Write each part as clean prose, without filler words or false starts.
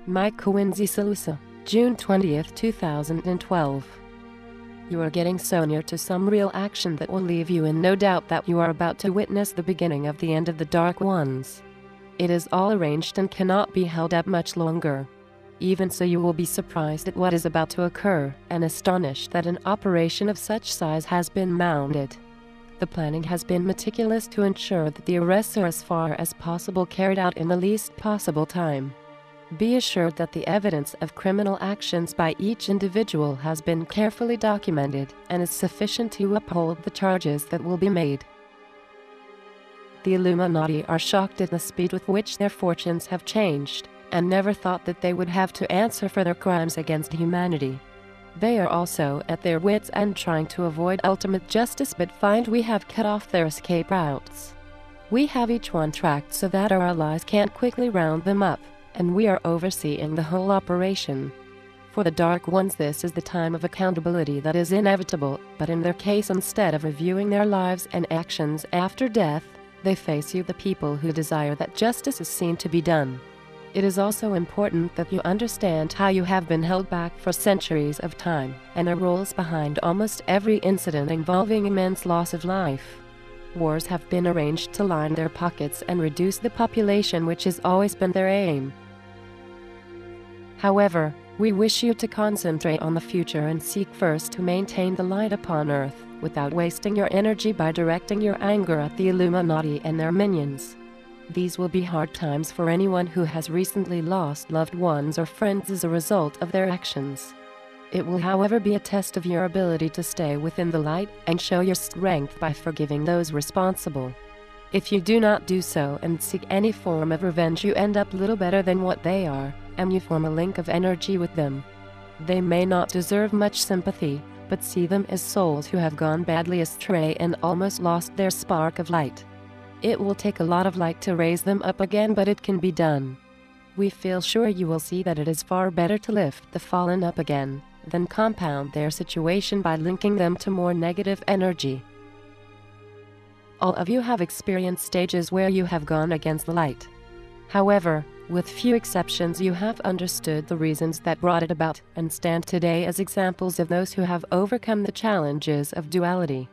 My Quinsey SaLuSa, June 20th, 2012. You are getting so near to some real action that will leave you in no doubt that you are about to witness the beginning of the end of the Dark Ones. It is all arranged and cannot be held up much longer. Even so, you will be surprised at what is about to occur, and astonished that an operation of such size has been mounted. The planning has been meticulous to ensure that the arrests are as far as possible carried out in the least possible time. Be assured that the evidence of criminal actions by each individual has been carefully documented and is sufficient to uphold the charges that will be made. The Illuminati are shocked at the speed with which their fortunes have changed, and never thought that they would have to answer for their crimes against humanity. They are also at their wits' end trying to avoid ultimate justice, but find we have cut off their escape routes. We have each one tracked so that our allies can't quickly round them up, and we are overseeing the whole operation. For the Dark Ones, this is the time of accountability that is inevitable, but in their case, instead of reviewing their lives and actions after death, they face you, the people who desire that justice is seen to be done. It is also important that you understand how you have been held back for centuries of time, and the roles behind almost every incident involving immense loss of life. Wars have been arranged to line their pockets and reduce the population, which has always been their aim. However, we wish you to concentrate on the future and seek first to maintain the light upon Earth, without wasting your energy by directing your anger at the Illuminati and their minions. These will be hard times for anyone who has recently lost loved ones or friends as a result of their actions. It will, however, be a test of your ability to stay within the light and show your strength by forgiving those responsible. If you do not do so and seek any form of revenge, you end up little better than what they are, and you form a link of energy with them. They may not deserve much sympathy, but see them as souls who have gone badly astray and almost lost their spark of light. It will take a lot of light to raise them up again, but it can be done. We feel sure you will see that it is far better to lift the fallen up again than compound their situation by linking them to more negative energy. All of you have experienced stages where you have gone against the light. However, with few exceptions, you have understood the reasons that brought it about, and stand today as examples of those who have overcome the challenges of duality.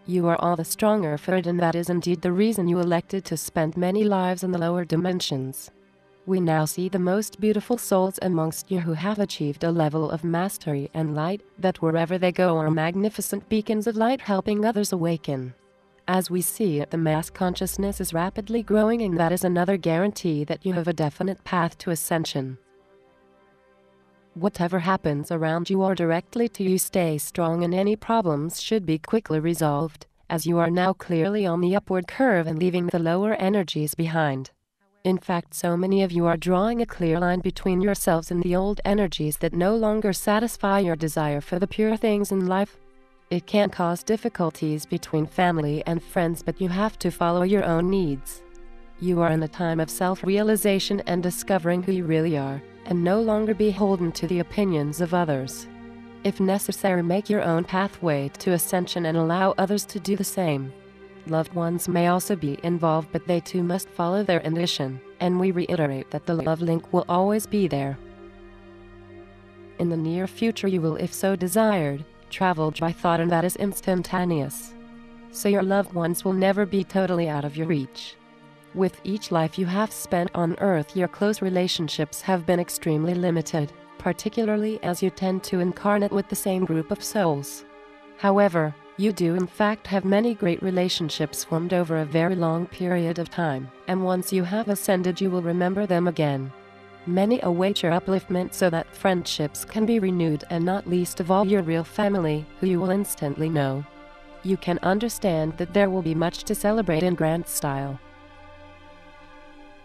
You are all the stronger for it, and that is indeed the reason you elected to spend many lives in the lower dimensions. We now see the most beautiful souls amongst you who have achieved a level of mastery and light that wherever they go are magnificent beacons of light, helping others awaken. As we see it, the mass consciousness is rapidly growing, and that is another guarantee that you have a definite path to ascension. Whatever happens around you or directly to you, stay strong, and any problems should be quickly resolved, as you are now clearly on the upward curve and leaving the lower energies behind. In fact, so many of you are drawing a clear line between yourselves and the old energies that no longer satisfy your desire for the pure things in life. It can cause difficulties between family and friends, but you have to follow your own needs. You are in a time of self-realization and discovering who you really are, and no longer beholden to the opinions of others. If necessary, make your own pathway to ascension and allow others to do the same. Loved ones may also be involved, but they too must follow their intuition, and we reiterate that the love link will always be there. In the near future, you will, if so desired, travel by thought, and that is instantaneous. So your loved ones will never be totally out of your reach. With each life you have spent on Earth, your close relationships have been extremely limited, particularly as you tend to incarnate with the same group of souls. However, you do in fact have many great relationships formed over a very long period of time, and once you have ascended you will remember them again. Many await your upliftment so that friendships can be renewed, and not least of all your real family, who you will instantly know. You can understand that there will be much to celebrate in grand style.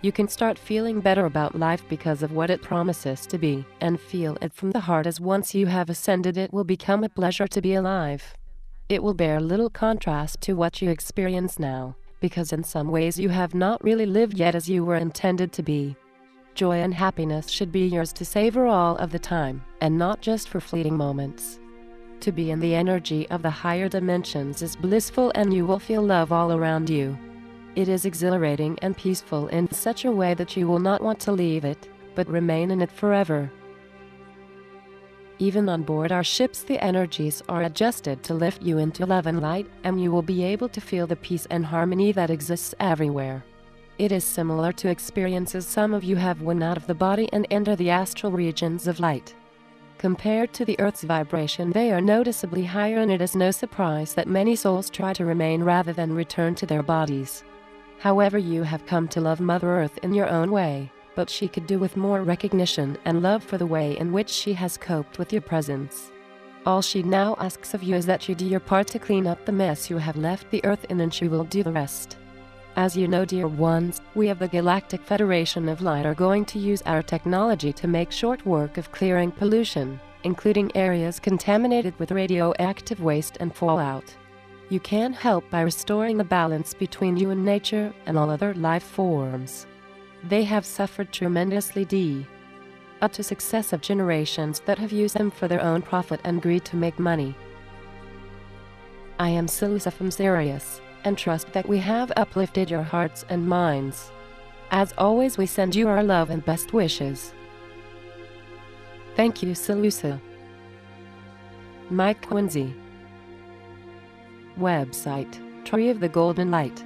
You can start feeling better about life because of what it promises to be, and feel it from the heart, as once you have ascended it will become a pleasure to be alive. It will bear little contrast to what you experience now, because in some ways you have not really lived yet as you were intended to be. Joy and happiness should be yours to savor all of the time, and not just for fleeting moments. To be in the energy of the higher dimensions is blissful, and you will feel love all around you. It is exhilarating and peaceful in such a way that you will not want to leave it, but remain in it forever. Even on board our ships, the energies are adjusted to lift you into love and light, and you will be able to feel the peace and harmony that exists everywhere. It is similar to experiences some of you have when out of the body and enter the astral regions of light. Compared to the Earth's vibration, they are noticeably higher, and it is no surprise that many souls try to remain rather than return to their bodies. However, you have come to love Mother Earth in your own way, but she could do with more recognition and love for the way in which she has coped with your presence. All she now asks of you is that you do your part to clean up the mess you have left the Earth in, and she will do the rest. As you know, dear ones, we of the Galactic Federation of Light are going to use our technology to make short work of clearing pollution, including areas contaminated with radioactive waste and fallout. You can help by restoring the balance between you and nature and all other life forms. They have suffered tremendously due to successive generations that have used them for their own profit and greed to make money. I am SaLuSa from Sirius, and trust that we have uplifted your hearts and minds. As always, we send you our love and best wishes. Thank you, SaLuSa. Mike Quinsey. Website, Tree of the Golden Light.